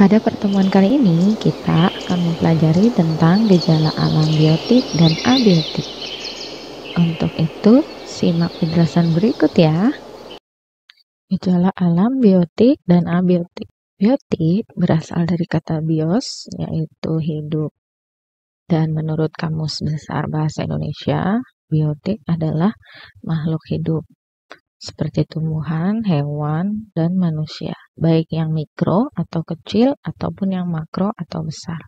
Pada pertemuan kali ini, kita akan mempelajari tentang gejala alam biotik dan abiotik. Untuk itu, simak penjelasan berikut ya. Gejala alam biotik dan abiotik. Biotik berasal dari kata bios, yaitu hidup. Dan menurut Kamus Besar Bahasa Indonesia, biotik adalah makhluk hidup, seperti tumbuhan, hewan, dan manusia, baik yang mikro atau kecil ataupun yang makro atau besar.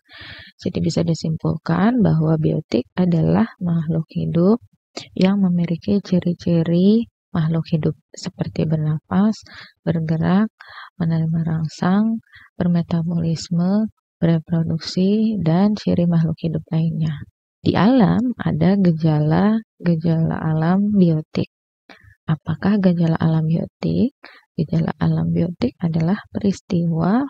Jadi bisa disimpulkan bahwa biotik adalah makhluk hidup yang memiliki ciri-ciri makhluk hidup seperti bernapas, bergerak, menerima rangsang, bermetabolisme, bereproduksi, dan ciri makhluk hidup lainnya. Di alam ada gejala alam biotik. Apakah gejala alam biotik? Gejala alam biotik adalah peristiwa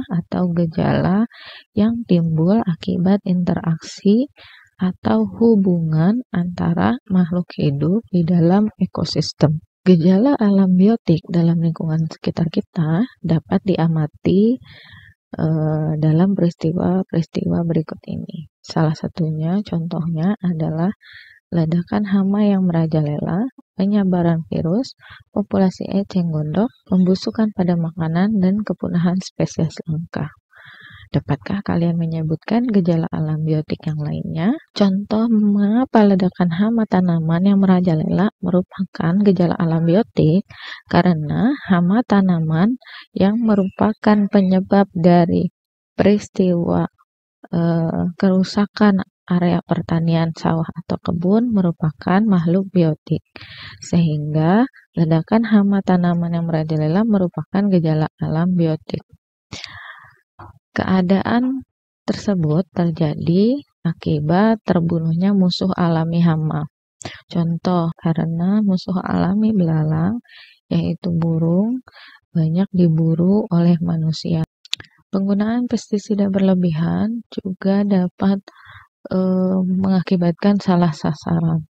atau gejala yang timbul akibat interaksi atau hubungan antara makhluk hidup di dalam ekosistem. Gejala alam biotik dalam lingkungan sekitar kita dapat diamati dalam peristiwa-peristiwa berikut ini. Salah satunya, contohnya adalah ledakan hama yang merajalela, penyebaran virus, populasi eceng gondok, pembusukan pada makanan, dan kepunahan spesies langka. Dapatkah kalian menyebutkan gejala alam biotik yang lainnya? Contoh mengapa ledakan hama tanaman yang merajalela merupakan gejala alam biotik? Karena hama tanaman yang merupakan penyebab dari peristiwa kerusakan area pertanian sawah atau kebun merupakan makhluk biotik. Sehingga ledakan hama tanaman yang merajalela merupakan gejala alam biotik. Keadaan tersebut terjadi akibat terbunuhnya musuh alami hama. Contoh, karena musuh alami belalang, yaitu burung, banyak diburu oleh manusia. Penggunaan pestisida berlebihan juga dapat mengakibatkan salah sasaran.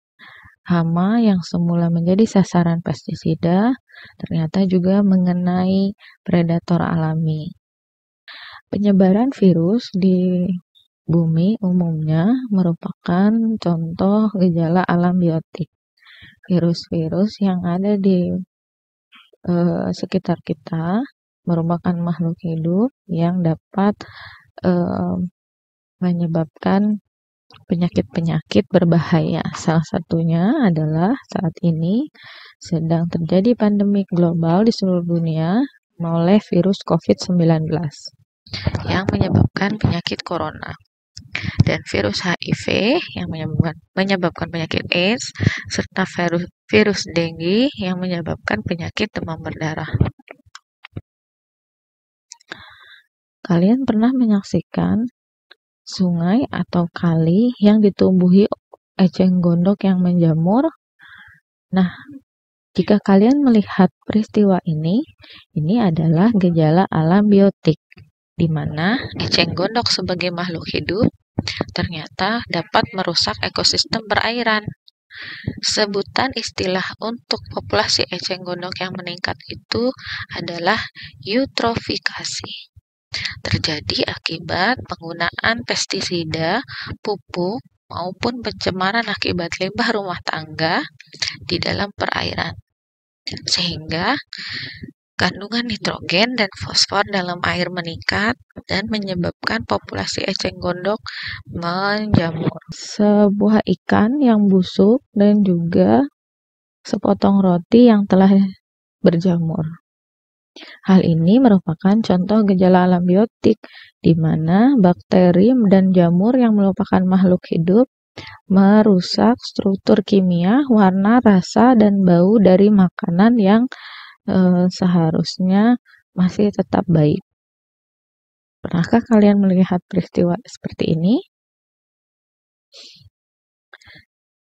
Hama yang semula menjadi sasaran pestisida ternyata juga mengenai predator alami. Penyebaran virus di bumi umumnya merupakan contoh gejala alam biotik. Virus-virus yang ada di sekitar kita merupakan makhluk hidup yang dapat menyebabkan penyakit-penyakit berbahaya. Salah satunya adalah saat ini sedang terjadi pandemi global di seluruh dunia oleh virus COVID-19 yang menyebabkan penyakit corona dan virus HIV yang menyebabkan penyakit AIDS serta virus dengue yang menyebabkan penyakit demam berdarah. Kalian pernah menyaksikan sungai atau kali yang ditumbuhi eceng gondok yang menjamur? Nah, jika kalian melihat peristiwa ini adalah gejala alam biotik, di mana eceng gondok sebagai makhluk hidup ternyata dapat merusak ekosistem perairan. Sebutan istilah untuk populasi eceng gondok yang meningkat itu adalah eutrofikasi. Terjadi akibat penggunaan pestisida, pupuk, maupun pencemaran akibat limbah rumah tangga di dalam perairan. Sehingga kandungan nitrogen dan fosfor dalam air meningkat dan menyebabkan populasi eceng gondok menjamur. Sebuah ikan yang busuk dan juga sepotong roti yang telah berjamur. Hal ini merupakan contoh gejala alam biotik, di mana bakteri dan jamur yang merupakan makhluk hidup merusak struktur kimia, warna, rasa, dan bau dari makanan yang seharusnya masih tetap baik. Pernahkah kalian melihat peristiwa seperti ini?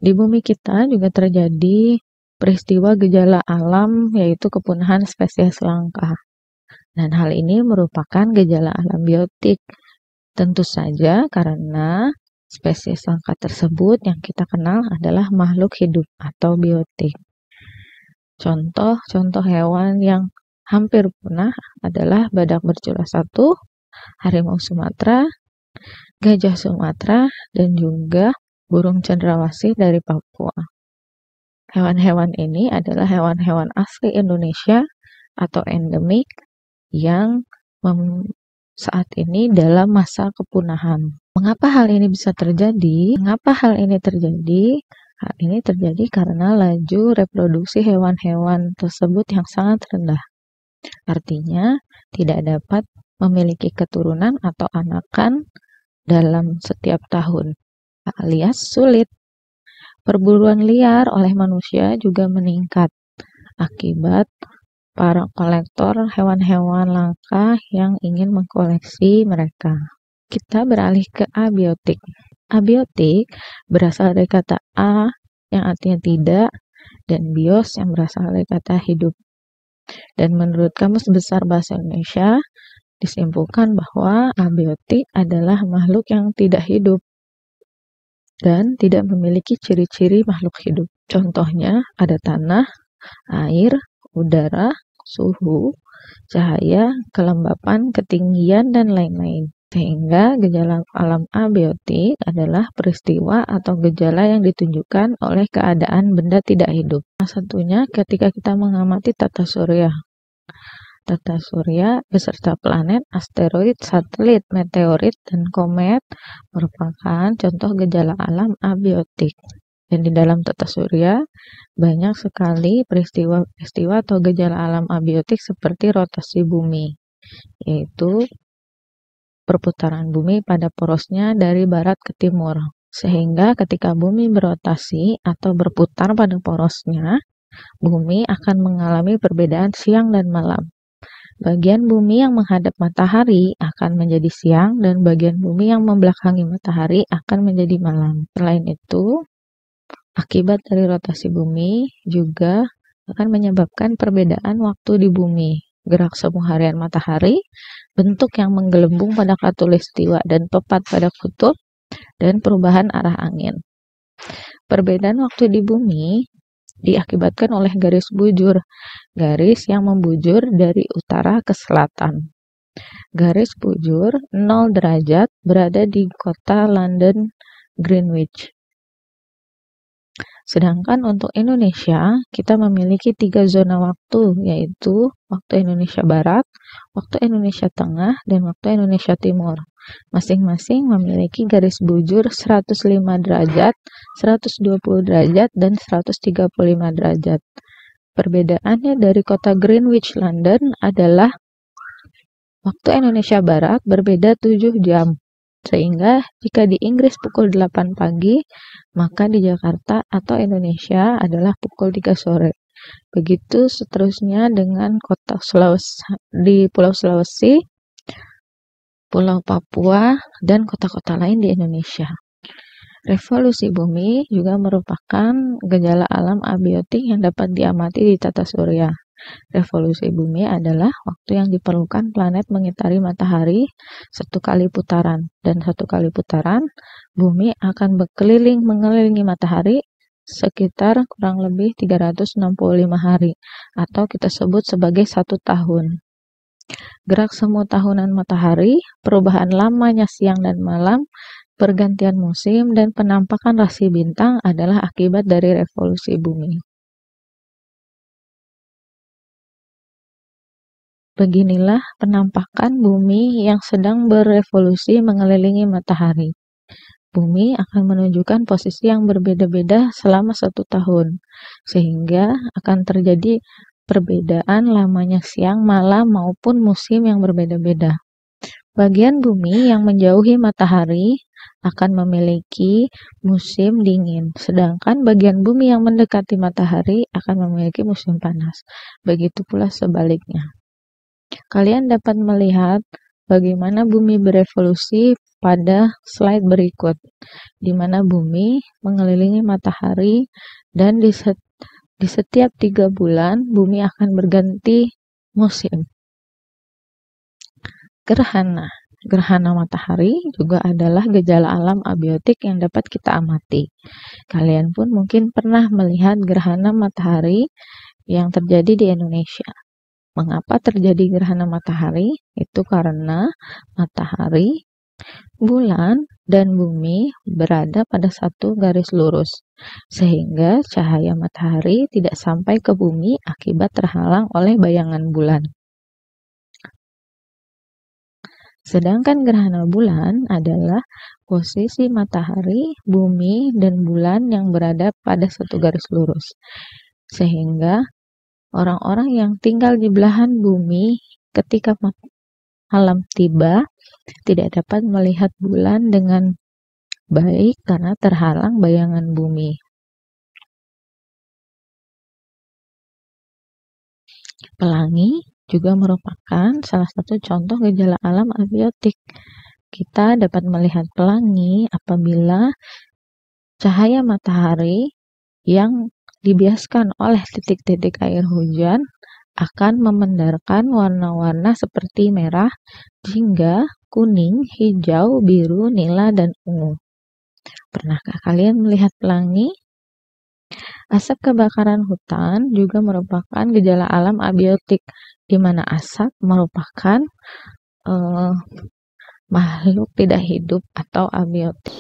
Di bumi kita juga terjadi peristiwa gejala alam, yaitu kepunahan spesies langka. Dan hal ini merupakan gejala alam biotik. Tentu saja karena spesies langka tersebut yang kita kenal adalah makhluk hidup atau biotik. Contoh hewan yang hampir punah adalah badak bercula 1, harimau Sumatera, gajah Sumatera, dan juga burung cendrawasih dari Papua. Hewan-hewan ini adalah hewan-hewan asli Indonesia atau endemik yang saat ini dalam masa kepunahan. Mengapa hal ini bisa terjadi? Hal ini terjadi karena laju reproduksi hewan-hewan tersebut yang sangat rendah. Artinya, tidak dapat memiliki keturunan atau anakan dalam setiap tahun, alias sulit. Perburuan liar oleh manusia juga meningkat akibat para kolektor hewan-hewan langka yang ingin mengkoleksi mereka. Kita beralih ke abiotik. Abiotik berasal dari kata a yang artinya tidak dan bios yang berasal dari kata hidup. Dan menurut Kamus Besar Bahasa Indonesia, disimpulkan bahwa abiotik adalah makhluk yang tidak hidup dan tidak memiliki ciri-ciri makhluk hidup. Contohnya ada tanah, air, udara, suhu, cahaya, kelembapan, ketinggian, dan lain-lain. Sehingga gejala alam abiotik adalah peristiwa atau gejala yang ditunjukkan oleh keadaan benda tidak hidup. Salah satunya ketika kita mengamati tata surya. Tata surya beserta planet, asteroid, satelit, meteorit, dan komet merupakan contoh gejala alam abiotik. Dan di dalam tata surya banyak sekali peristiwa-peristiwa atau gejala alam abiotik seperti rotasi bumi, yaitu perputaran bumi pada porosnya dari barat ke timur. Sehingga ketika bumi berotasi atau berputar pada porosnya, bumi akan mengalami perbedaan siang dan malam. Bagian bumi yang menghadap matahari akan menjadi siang dan bagian bumi yang membelakangi matahari akan menjadi malam. Selain itu, akibat dari rotasi bumi juga akan menyebabkan perbedaan waktu di bumi. Gerak semu harian matahari, bentuk yang menggelembung pada khatulistiwa dan tepat pada kutub, dan perubahan arah angin. Perbedaan waktu di bumi diakibatkan oleh garis bujur, garis yang membujur dari utara ke selatan. Garis bujur 0 derajat berada di kota London Greenwich. Sedangkan untuk Indonesia, kita memiliki 3 zona waktu, yaitu waktu Indonesia Barat, waktu Indonesia Tengah, dan waktu Indonesia Timur. Masing-masing memiliki garis bujur 105 derajat, 120 derajat, dan 135 derajat. Perbedaannya dari kota Greenwich, London adalah waktu Indonesia Barat berbeda 7 jam. Sehingga jika di Inggris pukul 8 pagi, maka di Jakarta atau Indonesia adalah pukul 3 sore. Begitu seterusnya dengan kota di Pulau Sulawesi, Pulau Papua, dan kota-kota lain di Indonesia. Revolusi bumi juga merupakan gejala alam abiotik yang dapat diamati di tata surya. Revolusi bumi adalah waktu yang diperlukan planet mengitari matahari 1 kali putaran. Dan 1 kali putaran, bumi akan mengelilingi matahari sekitar kurang lebih 365 hari, atau kita sebut sebagai 1 tahun. Gerak semu tahunan matahari, perubahan lamanya siang dan malam, pergantian musim, dan penampakan rasi bintang adalah akibat dari revolusi bumi. Beginilah penampakan bumi yang sedang berevolusi mengelilingi matahari. Bumi akan menunjukkan posisi yang berbeda-beda selama 1 tahun, sehingga akan terjadi perbedaan lamanya siang, malam, maupun musim yang berbeda-beda. Bagian bumi yang menjauhi matahari akan memiliki musim dingin, sedangkan bagian bumi yang mendekati matahari akan memiliki musim panas. Begitu pula sebaliknya. Kalian dapat melihat bagaimana bumi berevolusi pada slide berikut, di mana bumi mengelilingi matahari dan di setiap 3 bulan bumi akan berganti musim. Gerhana matahari juga adalah gejala alam abiotik yang dapat kita amati. Kalian pun mungkin pernah melihat gerhana matahari yang terjadi di Indonesia. Mengapa terjadi gerhana matahari? Itu karena matahari, bulan, dan bumi berada pada satu garis lurus, sehingga cahaya matahari tidak sampai ke bumi akibat terhalang oleh bayangan bulan. Sedangkan gerhana bulan adalah posisi matahari, bumi, dan bulan yang berada pada satu garis lurus. Sehingga orang-orang yang tinggal di belahan bumi ketika malam tiba tidak dapat melihat bulan dengan baik karena terhalang bayangan bumi. Pelangi juga merupakan salah satu contoh gejala alam abiotik. Kita dapat melihat pelangi apabila cahaya matahari yang dibiaskan oleh titik-titik air hujan akan memendarkan warna-warna seperti merah, jingga, kuning, hijau, biru, nila, dan ungu. Pernahkah kalian melihat pelangi? Asap kebakaran hutan juga merupakan gejala alam abiotik, di mana asap merupakan makhluk tidak hidup atau abiotik.